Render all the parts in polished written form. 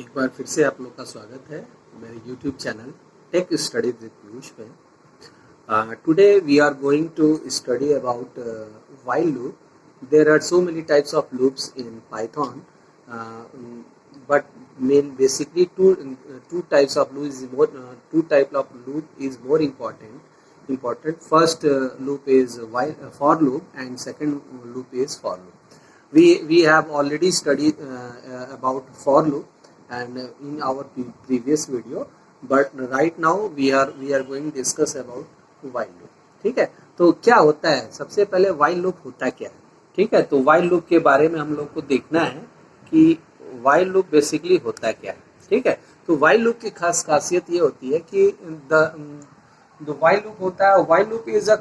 एक बार फिर से आप लोग का स्वागत है मेरे YouTube channel tech studies with Piyush में। Today we are going to study about while loop. There are so many types of loops in Python, but basically two types of loop is more more important. First loop is for loop, and second loop is for loop. We have already studied about for loop and in our previous video, but right now we are going to discuss about while loop. ठीक है, तो क्या होता है, सबसे पहले while loop होता क्या है। ठीक है, तो while loop के बारे में हम लोग को देखना है कि while loop बेसिकली होता क्या है। ठीक है, तो while loop की खास खासियत ये होती है कि the while loop होता है, while loop is a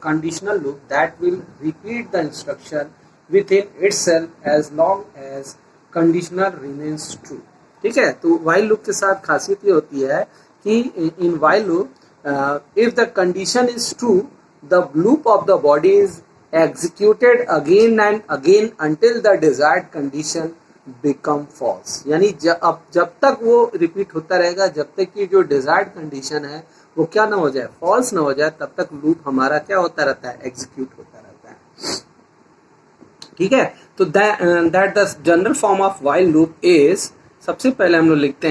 conditional loop that will repeat the instruction within itself as long as conditional remains true। ठीक है, तो while loop के साथ खासियत ये होती है कि in while loop if the condition is true, the loop of the body is executed again and again until the desired condition become false। यानी जब तक वो रिपीट होता रहेगा, जब तक कि जो डिजायर्ड कंडीशन है वो क्या ना हो जाए, फॉल्स ना हो जाए, तब तक लूप हमारा क्या होता रहता है, एग्जीक्यूट होता रहता है। ठीक है, तो that the general form of while loop is, सबसे पहले हम लोग लिखते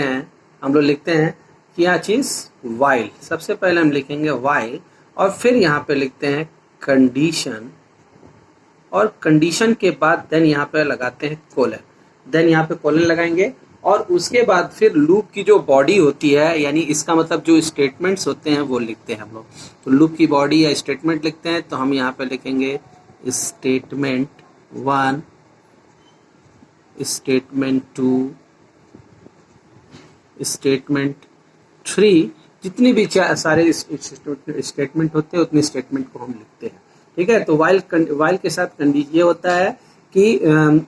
हैं क्या चीज, व्हाइल। सबसे पहले हम लिखेंगे व्हाइल और फिर यहाँ पे लिखते हैं कंडीशन, और कंडीशन के बाद देन यहाँ पे लगाते हैं कोलन, देन यहाँ पे कोलन लगाएंगे और उसके बाद फिर लूप की जो बॉडी होती है, यानी इसका मतलब जो स्टेटमेंट्स होते हैं वो लिखते हैं हम लोग। तो लूप की बॉडी या स्टेटमेंट लिखते हैं, तो हम यहाँ पे लिखेंगे स्टेटमेंट 1, स्टेटमेंट 2, स्टेटमेंट 3, जितनी भी सारे स्टेटमेंट होते हैं उतनी स्टेटमेंट को हम लिखते हैं। ठीक है, तो वाइल के साथ कंडीशन ये होता है कि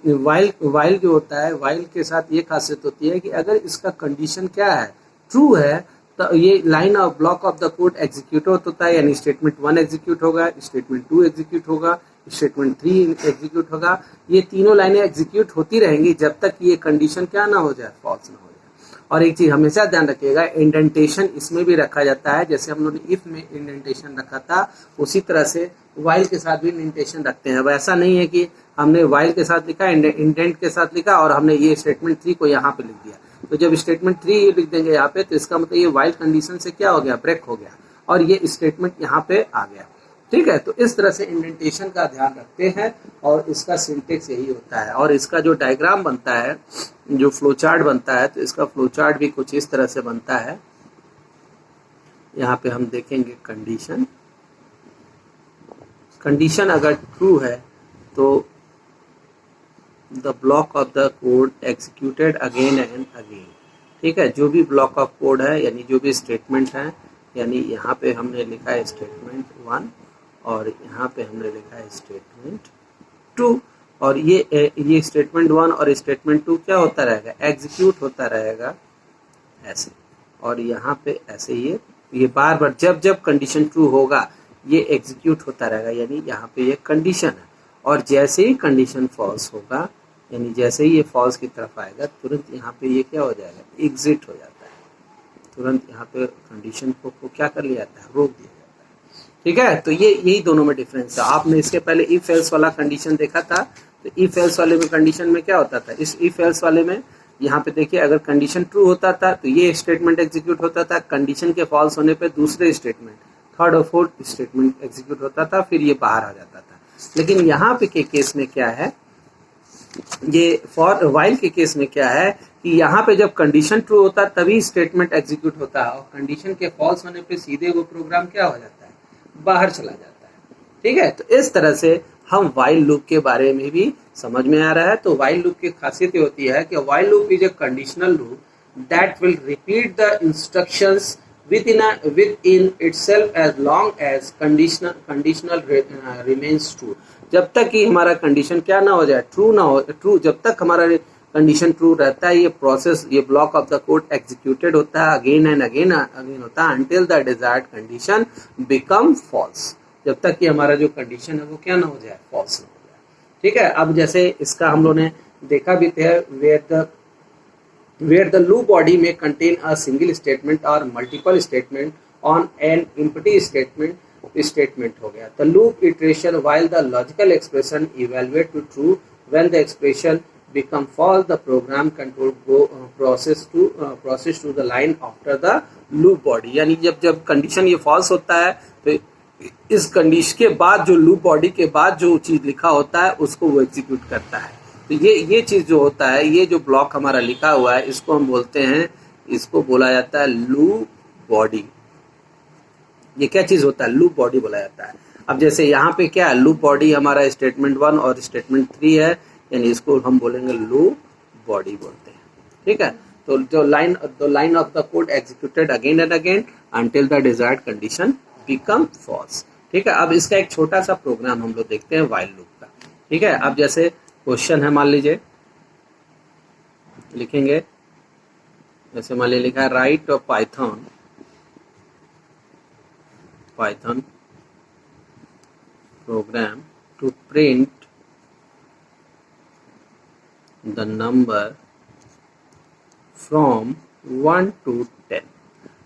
वाइल जो होता है, वाइल के साथ ये खासियत होती है कि अगर इसका कंडीशन क्या है, ट्रू है, तो ये line of block of the code execute होता है, यानी स्टेटमेंट 1 एग्जीक्यूट होगा, स्टेटमेंट 2 एग्जीक्यूट होगा, स्टेटमेंट 3 एग्जीक्यूट होगा। ये तीनों लाइनें एग्जीक्यूट होती रहेंगी जब तक ये कंडीशन क्या ना हो जाए, फॉल्स ना हो जाए। और एक चीज हमेशा ध्यान रखिएगा, इंडेंटेशन इसमें भी रखा जाता है, जैसे हम लोग ने इफ में इंडेंटेशन रखा था, उसी तरह से वाइल के साथ भी इंडेंटेशन रखते हैं। अब ऐसा नहीं है कि हमने वाइल के साथ लिखा, इंडेंट के साथ लिखा और हमने ये स्टेटमेंट 3 को यहाँ पे लिख दिया। तो जब स्टेटमेंट 3 लिख देंगे यहाँ पे, तो इसका मतलब ये वाइल कंडीशन से क्या हो गया, ब्रेक हो गया और ये स्टेटमेंट यहाँ पे आ गया। ठीक है, तो इस तरह से इंडेंटेशन का ध्यान रखते हैं और इसका सिंटेक्स यही होता है। और इसका जो डायग्राम बनता है, जो फ्लो चार्ट बनता है, तो इसका फ्लो चार्ट भी कुछ इस तरह से बनता है। यहाँ पे हम देखेंगे कंडीशन अगर ट्रू है तो the block of the code executed again and again. ठीक है, जो भी ब्लॉक ऑफ कोड है, यानी जो भी स्टेटमेंट है, यानी यहाँ पे हमने लिखा है स्टेटमेंट 1 और यहाँ पे हमने लिखा है स्टेटमेंट 2, और ये स्टेटमेंट 1 और स्टेटमेंट 2 क्या होता रहेगा, एग्जीक्यूट होता रहेगा ऐसे, और यहाँ पे ऐसे ये बार बार जब कंडीशन ट्रू होगा ये एग्जीक्यूट होता रहेगा, यानी यहाँ पे ये कंडीशन है। और जैसे ही कंडीशन फॉल्स होगा, यानी जैसे ही ये फॉल्स की तरफ आएगा, तुरंत यहाँ पे ये क्या हो जाएगा, एग्जिट हो जाता है, तुरंत यहाँ पे कंडीशन को क्या कर लिया जाता है, रोक दिया जाता है। ठीक है, तो ये यही दोनों में डिफरेंस है। आपने इसके पहले इफ एल्स वाला कंडीशन देखा था, तो इफ एल्स वाले में कंडीशन में क्या होता था, इस इफ एल्स वाले में यहाँ पे देखिए, अगर कंडीशन ट्रू होता था तो ये स्टेटमेंट एग्जीक्यूट होता था, कंडीशन के फॉल्स होने पे दूसरे स्टेटमेंट, थर्ड और फोर्थ स्टेटमेंट एग्जीक्यूट होता था, फिर ये बाहर आ जाता था। लेकिन यहाँ पे के केस में क्या है, ये फॉर वाइल के केस में क्या है कि यहाँ पे जब कंडीशन ट्रू होता है तभी स्टेटमेंट एग्जीक्यूट होता है, और कंडीशन के फॉल्स होने पे सीधे वो प्रोग्राम क्या हो जाता है, बाहर चला जाता है। ठीक है, तो इस तरह से हम वाइल लूप के बारे में भी समझ में आ रहा है। तो वाइल लूप की खासियत होती है कि while loop is a conditional loop that will repeat the instructions within itself as long as conditional remains true। जब तक कि हमारा कंडीशन क्या ना हो जाए, ट्रू, जब तक हमारा कंडीशन ट्रू रहता है, ये प्रोसेस, ये block of the code executed होता है, अगेन एंड अगेन होता है, until the desired condition become false। जब तक कि हमारा जो कंडीशन है वो क्या ना हो जाए, फॉल्स ना हो जाए। ठीक है, अब जैसे इसका हम लोग ने देखा भी थे, where the where the loop body may contain a single statement or multiple statement on an empty statement हो गया. The loop iteration while the logical expression evaluate to true when the expression become false the program control go process to the line after the loop body. यानी जब condition ये false होता है तो इस condition के बाद जो लूप बॉडी के बाद जो चीज लिखा होता है उसको वो एग्जीक्यूट करता है. तो ये चीज जो होता है, ये जो ब्लॉक हमारा लिखा हुआ है, इसको हम बोलते हैं, इसको बोला जाता है लूप बॉडी. ये क्या चीज होता है? लूप बॉडी बोला जाता है. अब जैसे यहाँ पे क्या है, लूप बॉडी हमारा स्टेटमेंट 1 और स्टेटमेंट 3 है, यानी इसको हम बोलेंगे लूप बॉडी बोलते हैं. ठीक है. तो जो line of the code executed again and again until the desired condition become false. ठीक है. अब इसका एक छोटा सा प्रोग्राम हम लोग देखते हैं व्हाइल लूप का. ठीक है. अब जैसे क्वेश्चन है, मान लीजिए लिखेंगे, जैसे मान लीजिए लिखा है write Python program to print the number from 1 to 10.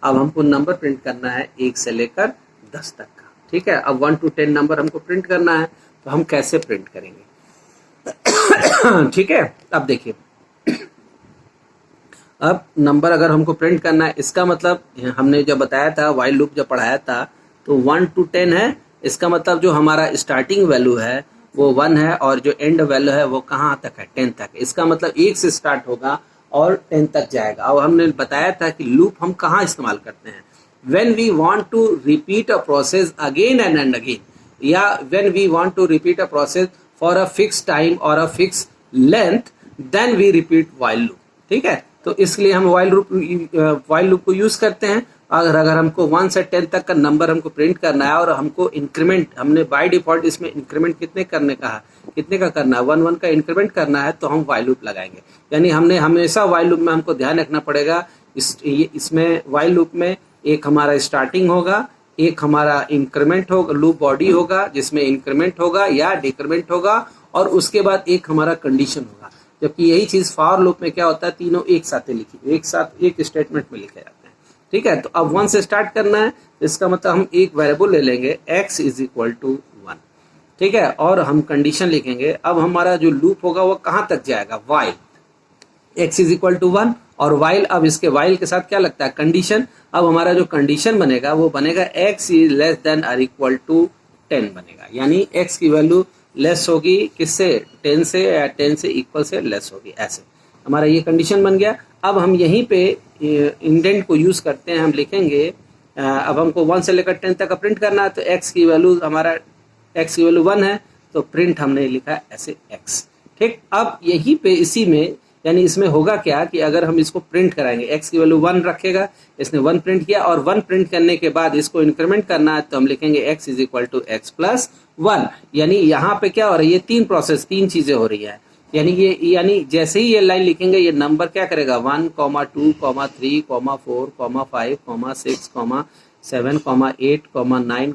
अब हमको नंबर प्रिंट करना है 1 से लेकर 10 तक का. ठीक है. अब 1 to 10 नंबर हमको प्रिंट करना है, तो हम कैसे प्रिंट करेंगे? ठीक है. अब देखिए, अब नंबर अगर हमको प्रिंट करना है, इसका मतलब हमने जब बताया था व्हाइल लूप जब पढ़ाया था तो 1 to 10 है. इसका मतलब जो हमारा स्टार्टिंग वैल्यू है वो 1 है और जो एंड वैल्यू है वो कहाँ तक है? 10 तक. इसका मतलब 1 से स्टार्ट होगा और 10 तक जाएगा. अब हमने बताया था कि लूप हम कहाँ इस्तेमाल करते हैं? When we want to repeat a process again and again, या when we want to repeat a process for a fix time और a fix length, then we repeat while loop. ठीक है. तो इसलिए हम व्हाइल लूप को use करते हैं. अगर हमको 1 से 10 तक का नंबर हमको प्रिंट करना है और हमको इंक्रीमेंट, हमने बाय डिफॉल्ट इसमें इंक्रीमेंट कितने का करना है? 1 का इंक्रीमेंट करना है, तो हम व्हाइल लूप लगाएंगे. यानी हमने हमेशा व्हाइल लूप में हमको ध्यान रखना पड़ेगा, इसमें व्हाइल लूप में एक हमारा स्टार्टिंग होगा, एक हमारा इंक्रीमेंट होगा, लूप बॉडी होगा जिसमें इंक्रीमेंट होगा या डिक्रीमेंट होगा, और उसके बाद एक हमारा कंडीशन होगा. जबकि यही चीज फॉर लूप में क्या होता है? तीनों एक साथ एक स्टेटमेंट में लिखे जाते हैं. ठीक है. तो अब 1 से स्टार्ट करना है, इसका मतलब हम एक वेरिएबल ले लेंगे x इज इक्वल टू 1. ठीक है. और हम कंडीशन लिखेंगे. अब हमारा जो लूप होगा वो कहाँ तक जाएगा? While x is equal to 1 और वाइल. अब इसके वाइल के साथ क्या लगता है? कंडीशन. अब हमारा जो कंडीशन बनेगा वो बनेगा x इज लेस देन और इक्वल टू 10 बनेगा. यानी x की वैल्यू लेस होगी किससे? 10 से, या 10 से इक्वल से लेस होगी. ऐसे हमारा ये कंडीशन बन गया. अब हम यहीं पे इंडेंट को यूज करते हैं. हम लिखेंगे, अब हमको 1 से लेकर 10 तक का प्रिंट करना है, तो x की वैल्यू 1 है, तो प्रिंट हमने लिखा ऐसे x. ठीक. अब यहीं पे इसी में, यानी इसमें होगा क्या कि अगर हम इसको प्रिंट कराएंगे, x की वैल्यू 1 रखेगा, इसने 1 प्रिंट किया, और 1 प्रिंट करने के बाद इसको इंक्रीमेंट करना है, तो हम लिखेंगे x is equal to x plus 1. यानी यहाँ पे क्या हो रहा है? ये तीन चीजें हो रही है. यानी जैसे ही ये लाइन लिखेंगे, ये नंबर क्या करेगा? 1, 2, 3, 4, 5, 6, 7, 8,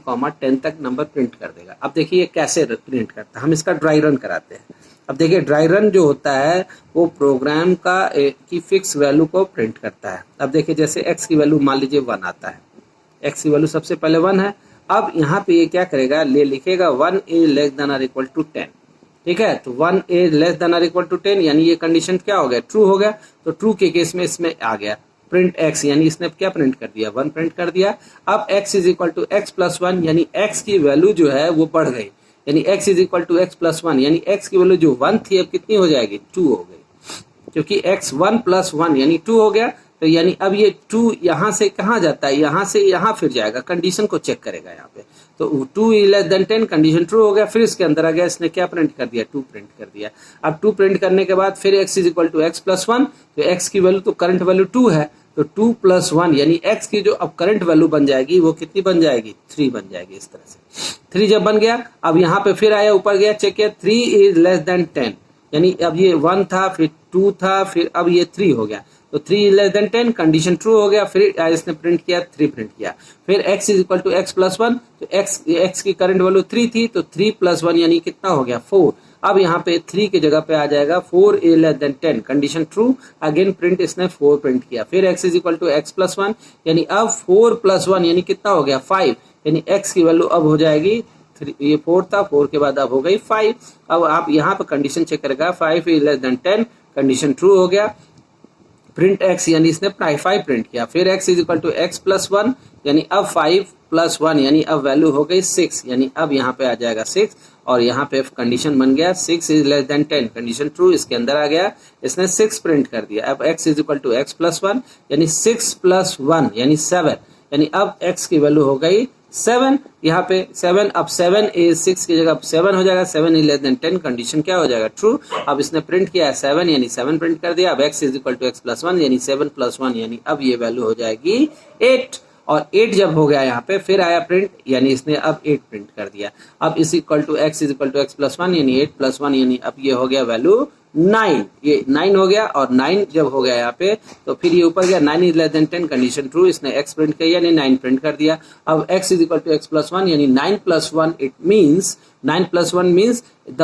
9, 10 तक नंबर प्रिंट कर देगा. अब देखिए ये कैसे प्रिंट करता है. हम इसका ड्राई रन कराते हैं. अब देखिए ड्राई रन जो होता है वो प्रोग्राम की फिक्स वैल्यू को प्रिंट करता है. अब देखिए जैसे x की वैल्यू मान लीजिए 1 आता है, x की वैल्यू सबसे पहले 1 है. अब यहाँ पे ये क्या करेगा? लिखेगा 1 इज लेस देन और इक्वल टू 10. ठीक है. तो 1 इज लेस देन और इक्वल टू 10, यानी ये कंडीशन क्या हो गया? ट्रू हो गया. तो ट्रू के केस में इसमें आ गया प्रिंट x, यानी इसने क्या प्रिंट कर दिया? 1 प्रिंट कर दिया. अब x is equal to x plus 1, यानी x की वैल्यू जो है वो बढ़ गई, यानी x is equal to x plus 1, यानी x की वैल्यू जो 1 थी अब कितनी हो जाएगी? 2 हो गई, क्योंकि x 1 प्लस 1 यानी 2 हो गया. तो यानी अब ये 2 यहाँ से कहाँ जाता है? यहाँ से यहाँ फिर जाएगा, कंडीशन को चेक करेगा यहाँ पे. तो 2 is less than 10, condition true हो गया. फिर इसके अंदर आ गया, इसने क्या प्रिंट कर दिया? 2 प्रिंट कर दिया. अब 2 प्रिंट करने के बाद फिर x is equal to x plus 1, तो x की वैल्यू तो करंट वैल्यू 2 है, तो 2 प्लस 1 यानी x की जो अब करंट वैल्यू बन जाएगी वो कितनी बन जाएगी? 3 बन जाएगी. इस तरह से 3 जब बन गया, अब यहाँ पे फिर आया, ऊपर गया, चेक किया, 3 इज लेस देन 10, यानी अब ये 1 था, फिर 2 था, फिर अब ये 3 हो गया. तो 3 is less than 10, condition true हो गया. फिर इसने प्रिंट किया, 3 प्रिंट किया. फिर x is equal to x plus 1, तो x की करंट वैल्यू 3 थी, तो 3 प्लस 1 यानी कितना हो गया? 4. अब यहाँ पे 3 की जगह पे आ जाएगा 4a less than 10, condition true, again print इसने 4 प्रिंट किया, फिर x is equal to x plus 1, यानी अब 4 प्लस 1 यानी कितना हो गया 5, यानी x की वैल्यू अब हो जाएगी 3, ये 4 था, 4 के बाद अब हो गई 5। अब आप यहाँ पे कंडीशन चेक करेगा 5 is less than 10, condition true हो गया, प्रिंट x यानी इसने 5 प्रिंट किया, फिर x is equal to x plus 1, यानी अब 5 प्लस 1 यानी अब वैल्यू हो गई 6, यानी अब यहाँ पे आ जाएगा 6, और यहाँ पे कंडीशन बन गया 6 is less than 10, condition true, इसके अंदर आ गया, इसने 6 प्रिंट कर दिया। अब x is equal to x plus 1, यानी 6 प्लस 1 यानी 7, यानी अब x की वैल्यू हो गई 7, यहाँ पे 7, अब 7 इज 6 की जगह 7 हो जाएगा, 7 इज लेस देन 10, कंडीशन क्या हो जाएगा ट्रू। अब इसने प्रिंट किया है 7, यानी 7 प्रिंट कर दिया। अब x is equal to x plus 1, यानी 7 प्लस 1, यानी अब ये वैल्यू हो जाएगी 8, और 8 जब हो गया यहाँ पे फिर आया प्रिंट, यानी इसने अब 8 प्रिंट कर दिया। अब is equal to X is equal to x plus 1, यानी 8 प्लस 1, यानी अब ये हो गया वैल्यू 9, ये 9 हो गया, और 9 जब हो गया यहाँ पे तो फिर ये ऊपर गया 9 is less than 10, condition true, इसने x प्रिंट किया यानी 9 प्रिंट कर दिया। अब x is equal to x plus 1, यानी 9 plus 1, it means 9 plus 1 means the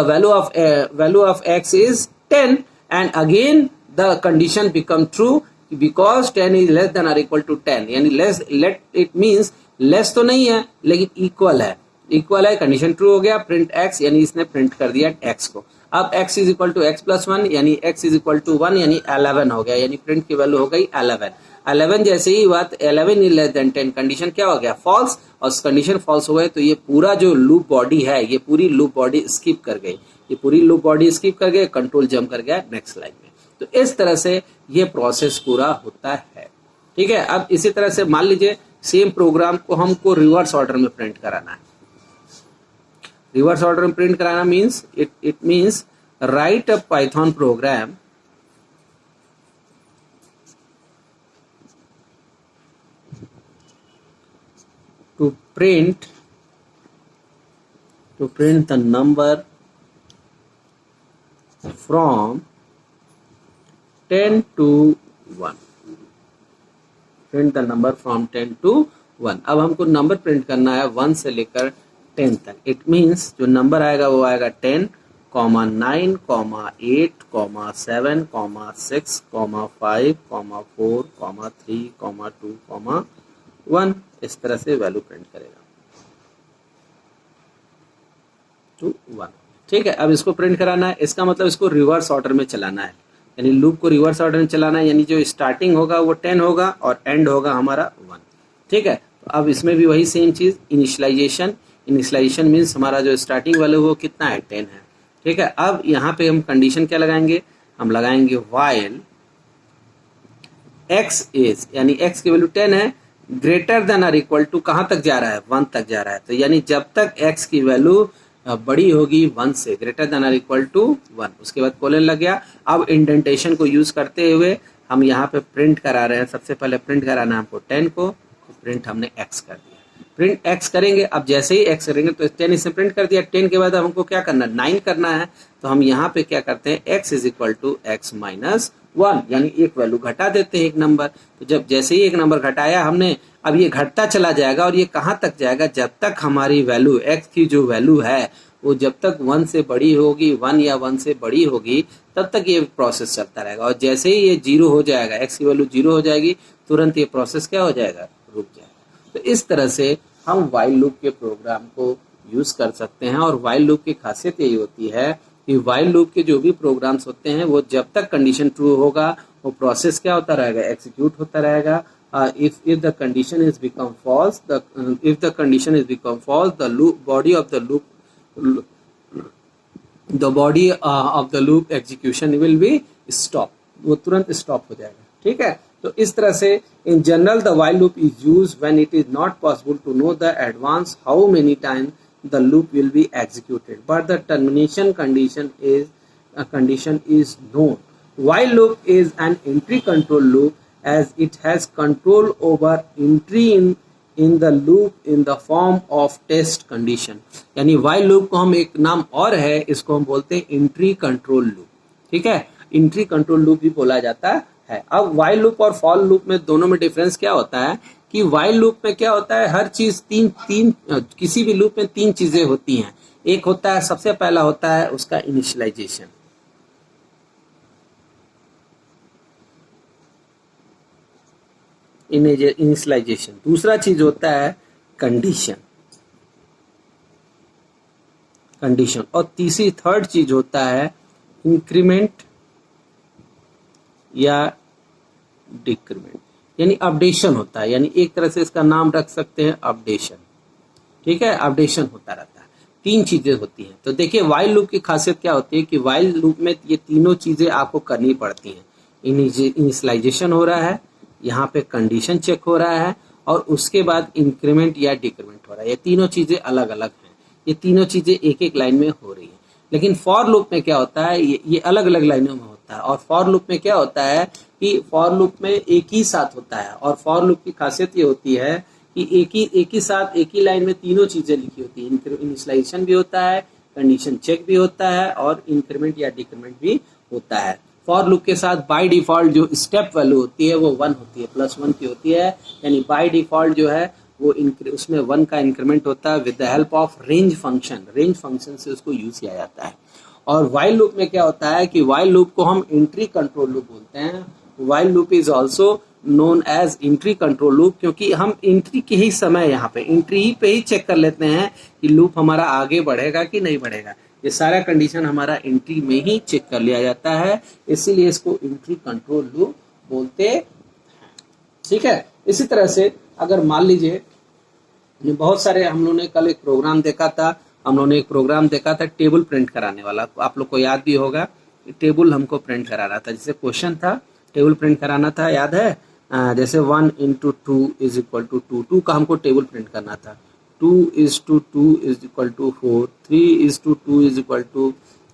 value of x is 10, and again the condition become true because 10 is less than or equal to 10, यानी less, let it means less तो नहीं है लेकिन equal है, equal है, condition true हो गया, print x, यानी इसने प्रिंट कर दिया x को। अब x is equal to x plus 1, यानी x इज इक्वल टू 1, यानी 11 हो गया, यानी प्रिंट की वैल्यू हो गई 11। 11 जैसे ही हुआ 11 इज लेस देन 10, कंडीशन क्या हो गया फॉल्स, और कंडीशन फॉल्स हो गए तो ये पूरा जो लूप बॉडी है ये पूरी लूप बॉडी स्किप कर गई, ये पूरी लूप बॉडी स्किप कर गई, कंट्रोल जंप कर गया नेक्स्ट लाइन में। तो इस तरह से ये प्रोसेस पूरा होता है, ठीक है। अब इसी तरह से मान लीजिए सेम प्रोग्राम को हमको रिवर्स ऑर्डर में प्रिंट कराना है। रिवर्स ऑर्डर में प्रिंट कराना means it means right a Python programme to print the number from 10 to 1, print the number from 10 to 1। अब हमको नंबर प्रिंट करना है 1 से लेकर 10 तक, इट मीन्स जो नंबर आएगा वो आएगा 10, 9, 8, 7, 6, 5, 4, 3, 2, 1, इस तरह से वैल्यू प्रिंट करेगा टू 1, ठीक है। अब इसको प्रिंट कराना है, इसका मतलब इसको रिवर्स ऑर्डर में चलाना है, यानी लूप को रिवर्स ऑर्डर में चलाना है, यानी जो स्टार्टिंग होगा वो 10 होगा और एंड होगा हमारा 1, ठीक है। तो अब इसमें भी वही सेम चीज, इनिशियलाइजेशन मीन्स हमारा जो स्टार्टिंग वैल्यू वो कितना है 10 है, ठीक है। अब यहाँ पे हम कंडीशन क्या लगाएंगे, हम लगाएंगे while x इज, यानी x की वैल्यू 10 है, ग्रेटर देन और इक्वल टू कहाँ तक जा रहा है 1 तक जा रहा है, तो यानी जब तक x की वैल्यू बड़ी होगी 1 से, ग्रेटर देन और इक्वल टू 1, उसके बाद कोलन लग गया। अब इंडेंटेशन को यूज करते हुए हम यहाँ पे प्रिंट करा रहे हैं, सबसे पहले प्रिंट कराना है हमको 10 को, तो प्रिंट हमने x कर दिया, प्रिंट x करेंगे। अब जैसे ही x करेंगे तो 10 इसने प्रिंट कर दिया, 10 के बाद हमको क्या करना है 9 करना है, तो हम यहाँ पे क्या करते हैं x is equal to X minus 1, यानी एक वैल्यू घटा देते हैं एक नंबर। तो जब जैसे ही एक नंबर घटाया हमने, अब ये घटता चला जाएगा और ये कहाँ तक जाएगा, जब तक हमारी वैल्यू x की जो वैल्यू है वो जब तक 1 से बड़ी होगी, 1 या 1 से बड़ी होगी, तब तक ये प्रोसेस चलता रहेगा, और जैसे ही ये 0 हो जाएगा, x की वैल्यू 0 हो जाएगी, तुरंत ये प्रोसेस क्या हो जाएगा, रुक जाएगा। तो इस तरह से हम व्हाइल लूप के प्रोग्राम को यूज कर सकते हैं, और व्हाइल लूप की खासियत यही होती है कि व्हाइल लूप के जो भी प्रोग्राम्स होते हैं वो जब तक कंडीशन ट्रू होगा वो प्रोसेस क्या होता रहेगा, एग्जीक्यूट होता रहेगा। if the condition is become false, if the condition is become false, the body of the loop execution will be stop, वो तुरंत स्टॉप हो जाएगा, ठीक है। तो इस तरह से in general the while loop is used when it is not possible to know the advance how many time the loop will be executed, but the termination condition is known. While loop is an entry control loop, as it has control over entry in the loop in the form of test condition. यानी while loop को हम एक नाम और है, इसको हम बोलते हैं entry control loop, ठीक है, entry control loop भी बोला जाता है। अब while loop और for loop में दोनों में डिफरेंस क्या होता है कि while loop में क्या होता है, हर चीज तीन किसी भी लूप में 3 चीजें होती हैं, एक होता है, सबसे पहला होता है उसका इनिशियलाइजेशन, इनिशियलाइजेशन। दूसरा चीज होता है कंडीशन, कंडीशन। और तीसरी थर्ड चीज होता है इंक्रीमेंट या डिक्रीमेंट, यानी अपडेशन होता है, यानी एक तरह से इसका नाम रख सकते हैं अपडेशन। ठीक है, अपडेशन होता रहता है। तीन चीजें होती हैं। तो देखिए वाइल लूप की खासियत क्या होती है कि वाइल लूप में ये तीनों चीजें आपको करनी पड़ती हैं। इनिशियलाइजेशन हो रहा है, यहाँ पे कंडीशन चेक हो रहा है, और उसके बाद इंक्रीमेंट या डिक्रीमेंट हो रहा है। ये तीनों चीजें अलग अलग हैं, ये तीनों चीजें एक एक लाइन में हो रही है। लेकिन फॉर लूप में क्या होता है, ये अलग अलग लाइनों में होता है। और फॉर लूप में क्या होता है कि फॉर लूप में एक ही साथ होता है। और फॉर लूप की खासियत ये होती है कि एक ही साथ एक ही लाइन में तीनों चीजें लिखी होती है। इनिशियलाइजेशन भी होता है, कंडीशन चेक भी होता है, और इंक्रीमेंट या डिक्रीमेंट भी होता है। फॉर लूप के साथ बाय डिफॉल्ट जो स्टेप वैल्यू होती है वो 1 होती है, +1 की होती है। यानी बाय डिफॉल्ट जो है वो उसमें 1 का इंक्रीमेंट होता है with the help of range function. Range function से उसको यूज किया जाता है। और वाइल लूप में क्या होता है कि वाइल लूप को हम एंट्री कंट्रोल लूप बोलते हैं। While loop is also known as entry control loop, क्योंकि हम एंट्री के ही समय यहाँ पे एंट्री ही पे ही चेक कर लेते हैं कि लूप हमारा आगे बढ़ेगा कि नहीं बढ़ेगा। ये सारा कंडीशन हमारा एंट्री में ही चेक कर लिया जाता है, इसीलिए इसको एंट्री कंट्रोल लूप बोलते हैं। ठीक है, इसी तरह से अगर मान लीजिए बहुत सारे, हम लोगों ने कल एक प्रोग्राम देखा था, हम लोगों ने एक प्रोग्राम देखा था टेबल प्रिंट कराने वाला, आप लोग को याद भी होगा। टेबल हमको प्रिंट कराना था, जैसे क्वेश्चन था टेबल प्रिंट कराना था, याद है। जैसे 1 × 2 = 2, 2 का हमको टेबल प्रिंट करना था। 2 = 2 = 4, 3 = 2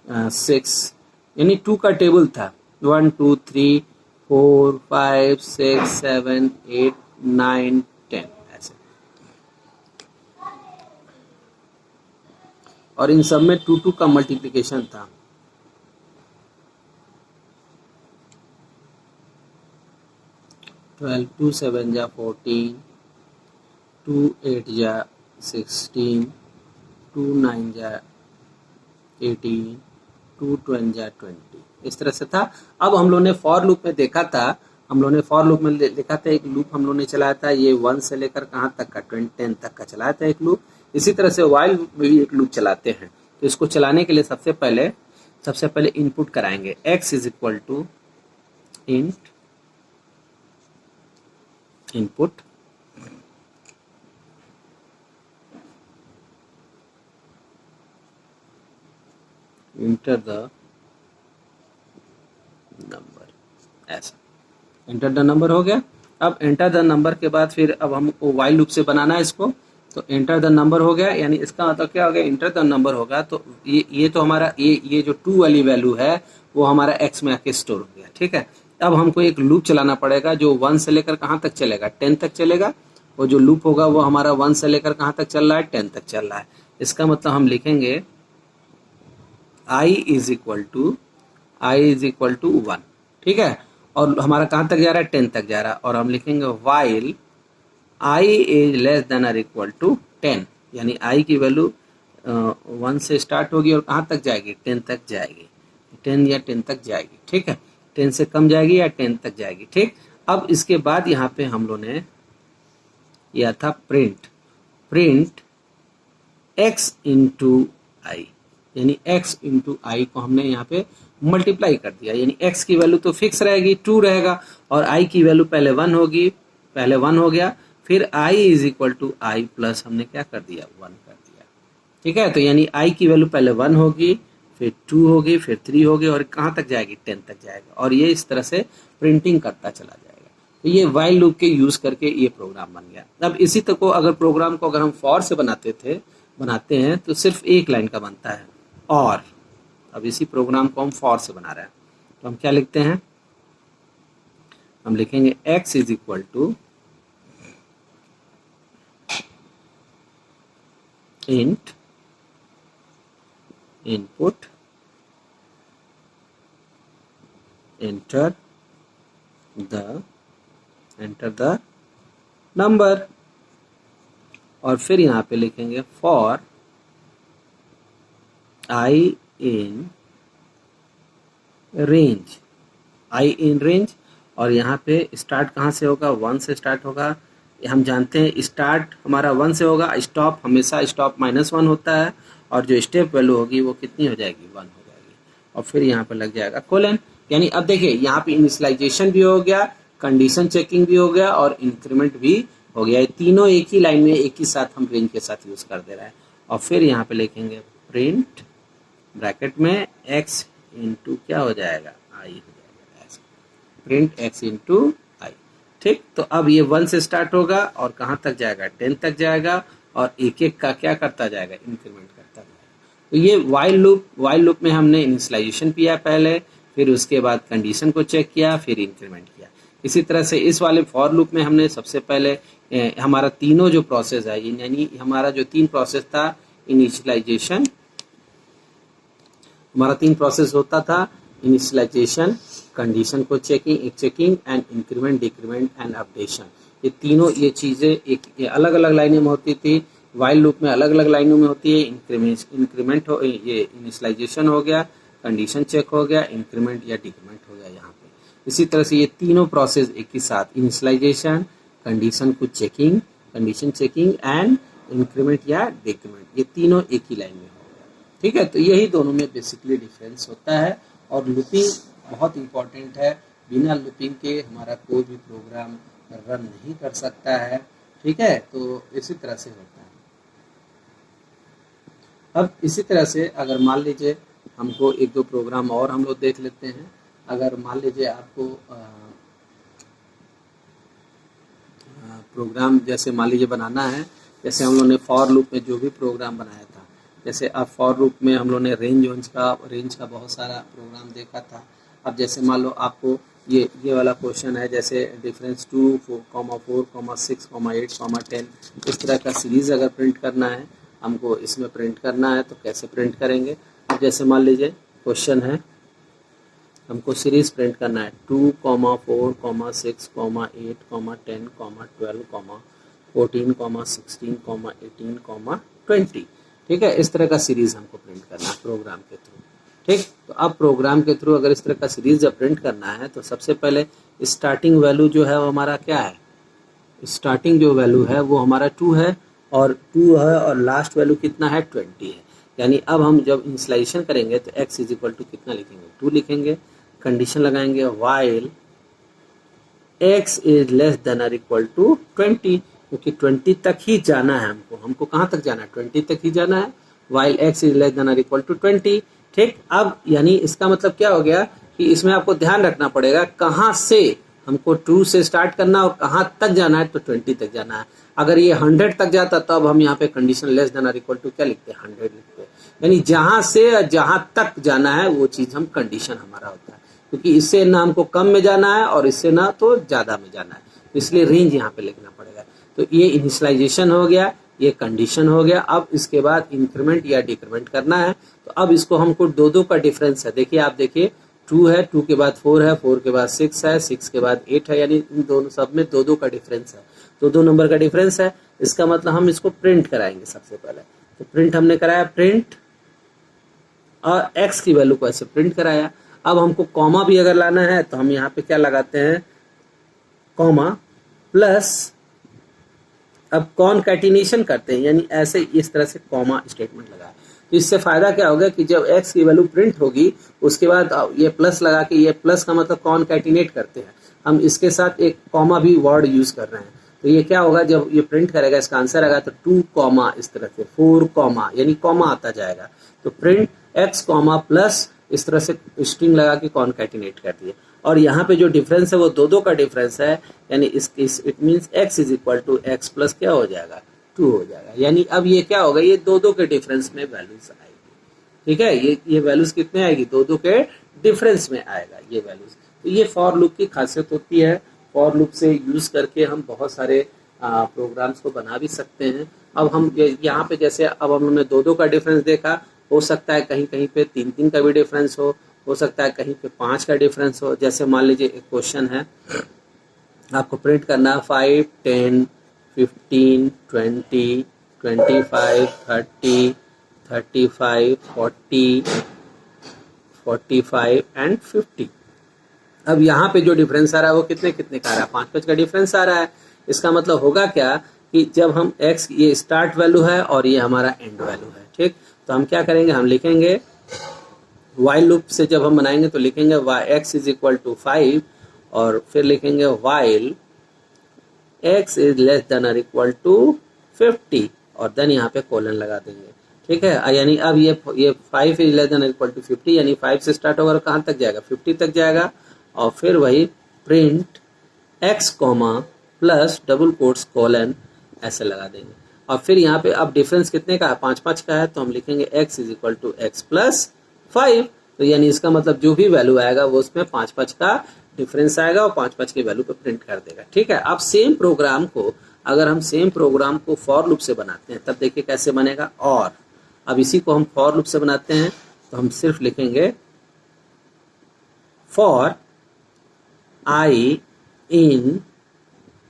= 6, यानी 2 का टेबल था। 1 2 3 4 5 6 7 8 9 10 ऐसे। और इन सब में 2 2 का मल्टीप्लिकेशन था। ट्वेल्व, 2 7 = 14, 2 8 = 16, 2 9 = 18, 2 10 = 20, इस तरह से था। अब हम लोग ने फॉर लूप में देखा था, हम लोग ने फॉर लूप में देखा था एक लूप हम लोग ने चलाया था, ये 1 से लेकर कहाँ तक का 10 तक का चलाया था एक लूप। इसी तरह से वाइल लूप में भी एक लूप चलाते हैं। तो इसको चलाने के लिए सबसे पहले इनपुट कराएंगे x = int input enter the number, ऐसा एंटर द नंबर हो गया। अब एंटर द नंबर के बाद फिर अब हमको वाइल लूप से बनाना है इसको, तो एंटर द नंबर हो गया, यानी इसका मतलब क्या हो गया, एंटर द नंबर होगा। तो ये तो हमारा ये जो 2 वाली वैल्यू है वो हमारा x में आके स्टोर हो गया। ठीक है, अब हमको एक लूप चलाना पड़ेगा जो 1 से लेकर कहाँ तक चलेगा, 10 तक चलेगा। वो जो लूप होगा वो हमारा 1 से लेकर कहाँ तक चल रहा है, 10 तक चल रहा है। इसका मतलब हम लिखेंगे i = 1। ठीक है, और हमारा कहाँ तक जा रहा है, 10 तक जा रहा है। और हम लिखेंगे वाइल i > 10, यानी i की वैल्यू 1 से स्टार्ट होगी और कहाँ तक जाएगी, 10 तक जाएगी, 10 या 10 तक जाएगी। ठीक है, 10 से कम जाएगी या 10 तक जाएगी। ठीक, अब इसके बाद यहाँ पे हम लोग ने यह था प्रिंट x × i, यानी x × i को हमने यहाँ पे मल्टीप्लाई कर दिया। यानी x की वैल्यू तो फिक्स रहेगी, 2 रहेगा, और i की वैल्यू पहले 1 होगी, पहले 1 हो गया, फिर i = i प्लस हमने क्या कर दिया, 1 कर दिया। ठीक है, तो यानी i की वैल्यू पहले 1 होगी, फिर 2 होगी, फिर 3 होगी, और कहाँ तक जाएगी, 10 तक जाएगा। और ये इस तरह से प्रिंटिंग करता चला जाएगा। तो ये वाइल लूप के यूज करके ये प्रोग्राम बन गया। अब इसी तक को अगर प्रोग्राम को अगर हम फॉर से बनाते हैं तो सिर्फ एक लाइन का बनता है। और अब इसी प्रोग्राम को हम फॉर से बना रहे हैं, तो हम क्या लिखते हैं, हम लिखेंगे x = int input enter the number, और फिर यहाँ पे लिखेंगे for I in range, I in range, और यहाँ पे स्टार्ट कहाँ से होगा, 1 से स्टार्ट होगा। हम जानते हैं स्टार्ट हमारा 1 से होगा, स्टॉप हमेशा स्टॉप -1 होता है, और जो स्टेप वैल्यू होगी वो कितनी हो जाएगी, 1 हो जाएगी, और फिर यहाँ पे लग जाएगा कोलन। यानी अब देखिए यहाँ पे इनिशियलाइजेशन भी हो गया, कंडीशन चेकिंग भी हो गया, और इंक्रीमेंट भी हो गया। ये तीनों एक ही लाइन में एक ही साथ हम रेंज के साथ यूज कर दे रहे हैं। और फिर यहाँ पे लिखेंगे प्रिंट ब्रैकेट में x इंटू क्या हो जाएगा, आई हो जाएगा, ऐसे प्रिंट x इंटू आई। ठीक, तो अब ये 1 से स्टार्ट होगा और कहाँ तक जाएगा, 10 तक जाएगा, और एक एक का क्या करता जाएगा, इंक्रीमेंट करता जाएगा। तो ये वाइल लूप में हमने इनिशियलाइजेशन किया पहले, फिर उसके बाद कंडीशन को चेक किया, फिर इंक्रीमेंट किया। इसी तरह से इस वाले फॉर लूप में हमने सबसे पहले हमारा तीनों जो प्रोसेस है, यानी हमारा जो 3 प्रोसेस था, इनिशियलाइजेशन, हमारा 3 प्रोसेस होता था, इनिशियलाइजेशन, कंडीशन को checking and increment, decrement and updation. ये तीनों ये चीज़ें एक अलग अलग लाइनों में होती थी, वाइल लूप में अलग अलग लाइनों में होती है। इंक्रीमेंट हो, ये इनिशियलाइजेशन हो गया, कंडीशन चेक हो गया, इंक्रीमेंट या डिक्रीमेंट हो गया यहाँ पे। इसी तरह से ये तीनों प्रोसेस एक ही साथ, इनिशियलाइजेशन, कंडीशन को checking, condition checking and increment या डिक्रीमेंट, ये तीनों एक ही लाइन में हो गया। ठीक है, तो यही दोनों में बेसिकली डिफरेंस होता है। और लूपिंग बहुत इंपॉर्टेंट है, बिना लूपिंग के हमारा कोई भी प्रोग्राम रन नहीं कर सकता है। ठीक है, तो इसी तरह से होता है। अब इसी तरह से अगर मान लीजिए हमको 1-2 प्रोग्राम और हम लोग देख लेते हैं। अगर मान लीजिए आपको प्रोग्राम जैसे मान लीजिए बनाना है, जैसे हम लोग ने फॉर लूप में जो भी प्रोग्राम बनाया था, जैसे अब फॉर लूप में हम लोग ने रेंज का बहुत सारा प्रोग्राम देखा था। अब जैसे मान लो आपको ये वाला क्वेश्चन है, जैसे डिफरेंस 2, 4, 6, 8, 10, इस तरह का सीरीज़ अगर प्रिंट करना है हमको, इसमें प्रिंट करना है तो कैसे प्रिंट करेंगे। अब जैसे मान लीजिए क्वेश्चन है, हमको सीरीज प्रिंट करना है 2, 4, 6, 8, 10, 12, 14, 16, 18, 20। ठीक है, इस तरह का सीरीज हमको प्रिंट करना है प्रोग्राम के थ्रू। ठीक, तो अब प्रोग्राम के थ्रू अगर इस तरह का सीरीज जब प्रिंट करना है तो सबसे पहले स्टार्टिंग वैल्यू जो है वो हमारा क्या है, स्टार्टिंग जो वैल्यू है वो हमारा 2 है, और लास्ट वैल्यू कितना है, 20 है। यानी अब हम जब इनिशियलाइजेशन करेंगे तो x इज इक्वल टू कितना लिखेंगे, 2 लिखेंगे, कंडीशन लगाएंगे while x is less then और इक्वल टू 20, क्योंकि 20 तक ही जाना है हमको कहाँ तक जाना है, 20 तक ही जाना है, while x is less then और इक्वल टू 20। ठीक, अब यानी इसका मतलब क्या हो गया कि इसमें आपको ध्यान रखना पड़ेगा कहाँ से हमको 2 से स्टार्ट करना और कहाँ तक जाना है, तो 20 तक जाना है। अगर ये 100 तक जाता तो अब हम यहाँ पे कंडीशन लेस देन और इक्वल टू क्या लिखते हैं, 100 लिखते हैं। यानी जहाँ से जहाँ तक जाना है वो चीज़ हम कंडीशन हमारा होता है, क्योंकि इससे ना हमको कम में जाना है और इससे ना तो ज़्यादा में जाना है, इसलिए रेंज यहाँ पे लिखना पड़ेगा। तो ये इनिशियलाइजेशन हो गया, ये कंडीशन हो गया। अब इसके बाद इंक्रीमेंट या डिक्रीमेंट करना है, तो अब इसको हमको 2-2 का डिफरेंस है। देखिए आप देखिए 2 है, 2 के बाद 4 है, 4 के बाद 6 है, 6 के बाद 8 है, यानी इन दोनों सब में 2-2 का डिफरेंस है, 2-2 नंबर का डिफरेंस है। इसका मतलब हम इसको प्रिंट कराएंगे सबसे पहले। तो प्रिंट हमने कराया, प्रिंट और x की वैल्यू को ऐसे प्रिंट कराया। अब हमको कॉमा भी अगर लाना है तो हम यहाँ पे क्या लगाते हैं, कॉमा प्लस, अब कॉनकैटिनेशन करते हैं, यानी ऐसे इस तरह से कॉमा स्टेटमेंट लगाया। तो इससे फायदा क्या होगा कि जब x की वैल्यू प्रिंट होगी उसके बाद ये प्लस लगा के, ये प्लस का मतलब कॉनकैटिनेट करते हैं, हम इसके साथ एक कॉमा भी वर्ड यूज कर रहे हैं। तो ये क्या होगा, जब ये प्रिंट करेगा इसका आंसर आएगा तो 2 कॉमा, इस तरह से 4 कॉमा, यानी कॉमा आता जाएगा। तो प्रिंट x कॉमा प्लस, इस तरह से स्ट्रिंग लगा के कॉनकैटिनेट कर दिए। और यहाँ पे जो डिफरेंस है वो 2-2 का डिफरेंस है, यानी it means x is equal to x plus क्या हो जाएगा, 2 हो जाएगा। यानी अब ये क्या होगा, ये 2-2 के डिफरेंस में वैल्यूज आएगी। ठीक है, ये वैल्यूज कितने आएगी, 2-2 के डिफरेंस में आएगा ये वैल्यूज। तो ये फॉर लूप की खासियत होती है। फॉर लूप से यूज करके हम बहुत सारे प्रोग्राम्स को बना भी सकते हैं। अब हम यहाँ पे जैसे अब हम लोगने 2-2 का डिफरेंस देखा, हो सकता है कहीं कहीं पे 3-3 का भी डिफरेंस हो सकता है कहीं पे 5 का डिफरेंस हो। जैसे मान लीजिए एक क्वेश्चन है, आपको प्रिंट करना 5, 10, 15, 20, 25, 30, 35, 40, 45 एंड 50। अब यहाँ पे जो डिफरेंस आ रहा है वो कितने कितने का आ रहा है, 5 का डिफरेंस आ रहा है। इसका मतलब होगा क्या कि जब हम x, ये स्टार्ट वैल्यू है और ये हमारा एंड वैल्यू है, ठीक। तो हम क्या करेंगे, हम लिखेंगे वाइल लूप से जब हम बनाएंगे तो लिखेंगे x इज इक्वल टू 5 और फिर लिखेंगे while x is less then और इक्वल टू 50 और देन यहाँ पे कोलन लगा देंगे, ठीक है। यानी अब ये 5 is less than equal to 50, यानी 5 से स्टार्ट होगा और कहाँ तक जाएगा, 50 तक जाएगा। और फिर वही print x comma plus double quotes colon ऐसे लगा देंगे। और फिर यहाँ पे अब डिफरेंस कितने का है, 5 का है, तो हम लिखेंगे x is equal to x plus 5। तो यानी इसका मतलब जो भी वैल्यू आएगा वो उसमें 5 का डिफरेंस आएगा और 5 की वैल्यू पे प्रिंट कर देगा, ठीक है। अब सेम प्रोग्राम को अगर हम सेम प्रोग्राम को फॉर लूप से बनाते हैं तब देखिए कैसे बनेगा। और अब इसी को हम फॉर लूप से बनाते हैं तो हम सिर्फ लिखेंगे फॉर आई इन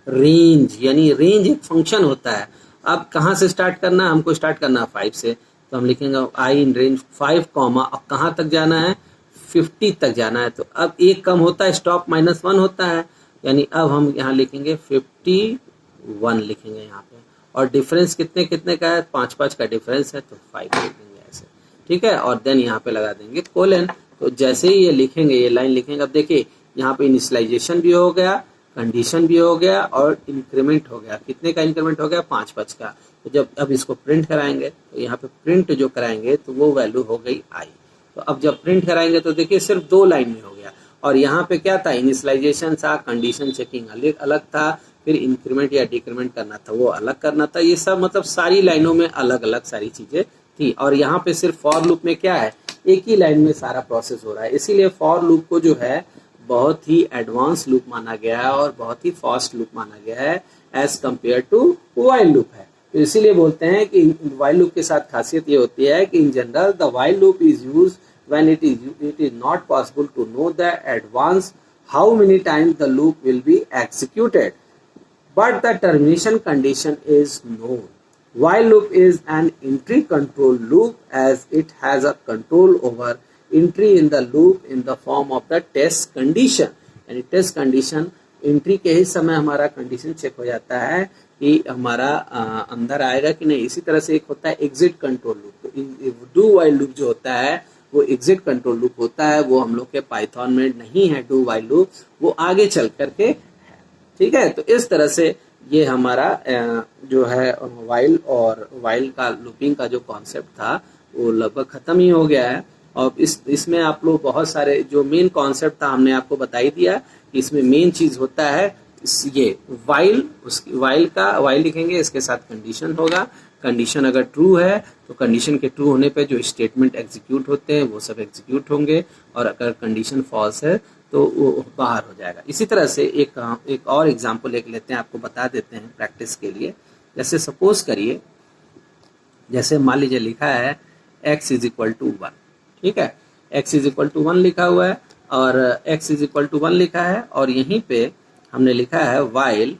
रेंज, यानी रेंज एक फंक्शन होता है। अब कहाँ से स्टार्ट करना है, हमको स्टार्ट करना है 5 से, तो हम लिखेंगे आई इन रेंज 5 कॉमा, अब कहाँ तक जाना है, 50 तक जाना है। तो अब एक कम होता है, स्टॉप -1 होता है, यानी अब हम यहाँ लिखेंगे 51 लिखेंगे यहाँ पे। और डिफरेंस कितने कितने का है, 5 का डिफरेंस है तो 5 लिखेंगे ऐसे, ठीक है। और देन यहाँ पे लगा देंगे कोलन। तो जैसे ही ये लिखेंगे, ये लाइन लिखेंगे, अब देखिए यहाँ पे इनिशियलाइजेशन भी हो गया, कंडीशन भी हो गया और इंक्रीमेंट हो गया। कितने का इंक्रीमेंट हो गया, 5 का। तो जब अब इसको प्रिंट कराएंगे तो यहाँ पे प्रिंट जो कराएंगे तो वो वैल्यू हो गई आई। तो अब जब प्रिंट कराएंगे तो देखिए सिर्फ 2 लाइन में हो गया। और यहाँ पे क्या था, इनिशियलाइजेशन था, कंडीशन चेकिंग अलग था, फिर इंक्रीमेंट या डिक्रीमेंट करना था वो अलग करना था। ये सब मतलब सारी लाइनों में अलग अलग सारी चीजें थी। और यहाँ पे सिर्फ फॉर लूप में क्या है, एक ही लाइन में सारा प्रोसेस हो रहा है। इसीलिए फॉर लूप को जो है बहुत ही एडवांस लूप माना गया है और बहुत ही फास्ट लूप माना गया है as compare to while loop है। तो इसीलिए बोलते हैं कि वाइल लूप के साथ खासियत ये होती है कि इन general the while loop is used when it is not possible to know the advance how many times the loop will be executed, but the termination condition is known. While loop is an entry control loop as it has a control over entry in the loop in the form of the test condition. यानी test condition entry के ही समय हमारा condition check हो जाता है कि हमारा अंदर आएगा कि नहीं। इसी तरह से एक होता है exit control loop. Do while loop जो होता है वो एग्जिट कंट्रोल लूप होता है, वो हम लोग के पाइथन में नहीं है डू वाइल लूप, वो आगे चल करके है, ठीक है। तो इस तरह से ये हमारा जो है वाइल और वाइल का लूपिंग का जो कॉन्सेप्ट था वो लगभग खत्म ही हो गया है। और इसमें आप लोग बहुत सारे जो मेन कॉन्सेप्ट था हमने आपको बता ही दिया। इसमें मेन चीज होता है ये वाइल, उसकी वाइल लिखेंगे, इसके साथ कंडीशन होगा। कंडीशन अगर ट्रू है तो कंडीशन के ट्रू होने पे जो स्टेटमेंट एग्जीक्यूट होते हैं वो सब एग्जीक्यूट होंगे, और अगर कंडीशन फॉल्स है तो वो बाहर हो जाएगा। इसी तरह से एक और एग्जांपल एक लेते हैं, आपको बता देते हैं प्रैक्टिस के लिए। जैसे सपोज करिए, जैसे मान लीजिए लिखा है x इज इक्वल टू 1, ठीक है। x इज इक्वल टू 1 लिखा हुआ है और x इज इक्वल टू 1 लिखा है, और यहीं पे हमने लिखा है वाइल,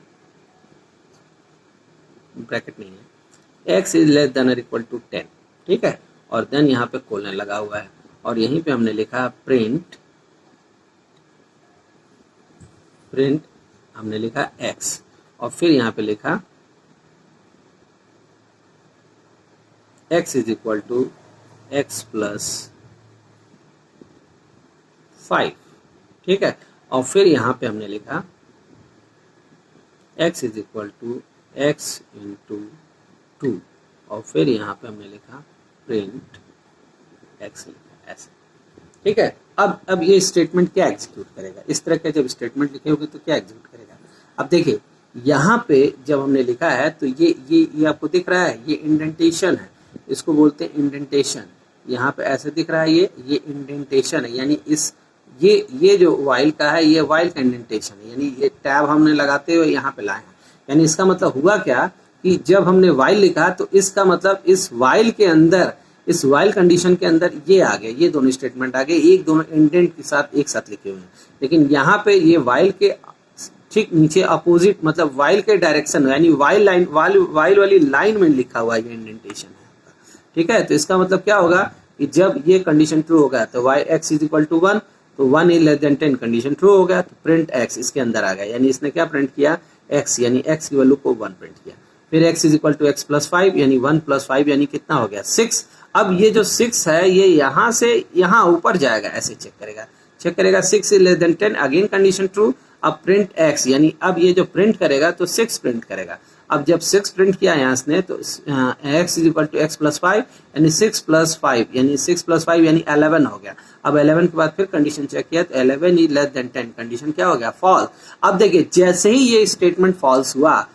ब्रैकेट नहीं है, x इज लेस देन और इक्वल टू 10, ठीक है। और देन यहाँ पे कोलन लगा हुआ है, और यहीं पे हमने लिखा प्रिंट हमने लिखा x, और फिर यहाँ पे लिखा x is equal to x plus 5, ठीक है। और फिर यहाँ पे हमने लिखा x is equal to x into 2, और फिर यहाँ पे हमने लिखा प्रिंट x लिखा ऐसे, ठीक है। अब ये स्टेटमेंट क्या एग्जीक्यूट करेगा, इस तरह के जब स्टेटमेंट लिखे होंगे तो क्या एग्जीक्यूट करेगा। अब देखिए यहाँ पे जब हमने लिखा है तो ये आपको दिख रहा है, ये इंडेंटेशन है, इसको बोलते हैं इंडेंटेशन। यहाँ पे ऐसे दिख रहा है, ये इंडेंटेशन है, यानी इस ये जो वाइल का है ये वाइल का इंडेंटेशन है, यानी ये टैब हमने लगाते हुए यहाँ पे लाए हैं। यानी इसका मतलब हुआ क्या कि जब हमने वाइल लिखा तो इसका मतलब इस वाइल के अंदर, इस वाइल कंडीशन के अंदर ये आ गए, ये दोनों स्टेटमेंट आ गए, एक दोनों इंडेंट के साथ एक साथ लिखे हुए हैं। लेकिन यहाँ पे ये वाइल के ठीक नीचे अपोजिट, मतलब वाइल के डायरेक्शन, यानी वाइल वाली लाइन में लिखा हुआ ये इंडेंटेशन है, ठीक है। तो इसका मतलब क्या होगा कि जब ये कंडीशन ट्रू होगा तो y x is equal to 1, तो 1 is less than 10 condition true हो गया, तो प्रिंट x इसके अंदर आ गया, यानी इसने क्या प्रिंट किया x, यानी x की वैल्यू को 1 प्रिंट किया। फिर x is equal to x plus 5, यानी 1 प्लस 5 यानी कितना हो गया 6। अब ये जो 6 है ये यहाँ से यहाँ ऊपर जाएगा, ऐसे चेक करेगा 6 is less than 10, again condition true. अब प्रिंट x, यानी अब ये जो प्रिंट करेगा तो 6 प्रिंट करेगा। अब जब 6 प्रिंट किया यहाँ से तो x is equal to x plus 5, यानी 6 प्लस 5 यानी 6 प्लस 5 यानी 11 हो गया। अब 11 के बाद फिर कंडीशन चेक किया तो 11 इज लेस देन 10, कंडीशन क्या हो गया फॉल्स। अब देखिए जैसे ही ये स्टेटमेंट फॉल्स हुआ,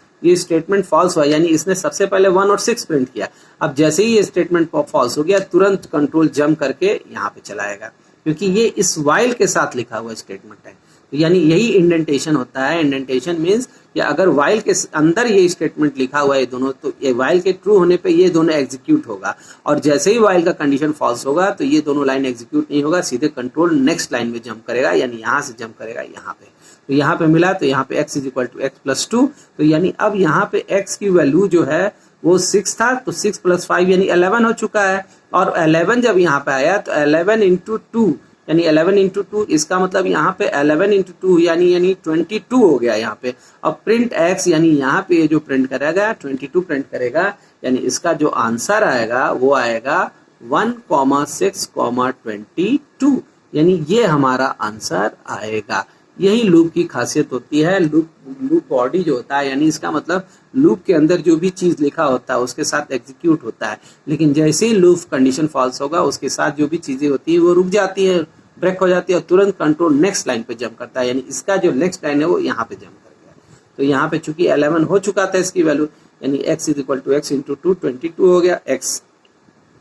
यानी इसने सबसे पहले 1 और 6 प्रिंट किया। अब जैसे ही ये स्टेटमेंट फॉल्स हो गया तुरंत कंट्रोल जंप करके यहाँ पे चलाएगा, क्योंकि ये इस वाइल के साथ लिखा हुआ स्टेटमेंट है। तो यानी यही इंडेंटेशन होता है। इंडेंटेशन मीन्स कि अगर वाइल के अंदर ये स्टेटमेंट लिखा हुआ है दोनों, तो ये वाइल के ट्रू होने पे ये दोनों एग्जीक्यूट होगा, और जैसे ही वाइल का कंडीशन फॉल्स होगा तो ये दोनों लाइन एग्जीक्यूट नहीं होगा, सीधे कंट्रोल नेक्स्ट लाइन में जंप करेगा, यानी यहाँ से जंप करेगा यहाँ पे। तो यहाँ पे मिला तो यहाँ पे x is equal to x plus 2, तो यानी अब यहाँ पे x की वैल्यू जो है वो 6 था, तो 6 प्लस 5 यानी 11 हो चुका है। और 11 जब यहाँ पे आया तो 11 इंटू 2 यानी 11 इंटू 2, इसका मतलब यहाँ पे 11 इंटू 2 यानी 22 हो गया यहाँ पे। अब प्रिंट x, यानी यहाँ पे जो प्रिंट करेगा 22 प्रिंट करेगा, यानी इसका जो आंसर आएगा वो आएगा 1,6,22, यानी ये हमारा आंसर आएगा। यही लूप की खासियत होती है। लूप बॉडी जो होता है, यानी इसका मतलब लूप के अंदर जो भी चीज लिखा होता है उसके साथ एग्जीक्यूट होता है, लेकिन जैसे ही लूप कंडीशन फॉल्स होगा उसके साथ जो भी चीजें होती है वो रुक जाती है, ब्रेक हो जाती है, और तुरंत कंट्रोल नेक्स्ट लाइन पे जंप करता है, यानी इसका जो नेक्स्ट लाइन है वो यहाँ पे जंप कर गया। तो यहाँ पे चूंकि 11 हो चुका था इसकी वैल्यू, यानी x is equal to x into 2, 22 हो गया x,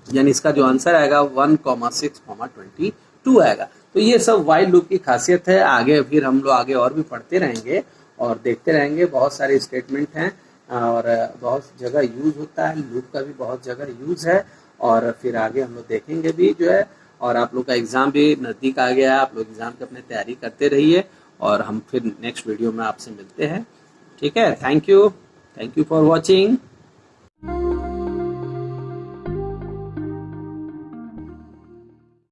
यानी इसका जो आंसर आएगा 1,6,22 आएगा। तो ये सब वाइल लूप की खासियत है। आगे फिर हम लोग आगे और भी पढ़ते रहेंगे और देखते रहेंगे, बहुत सारे स्टेटमेंट हैं और बहुत जगह यूज होता है, लूप का भी बहुत जगह यूज है, और फिर आगे हम लोग देखेंगे भी जो है। और आप लोग का एग्ज़ाम भी नज़दीक आ गया है, आप लोग एग्ज़ाम की अपनी तैयारी करते रहिए, और हम फिर नेक्स्ट वीडियो में आपसे मिलते हैं। ठीक है, थैंक यू फॉर वॉचिंग।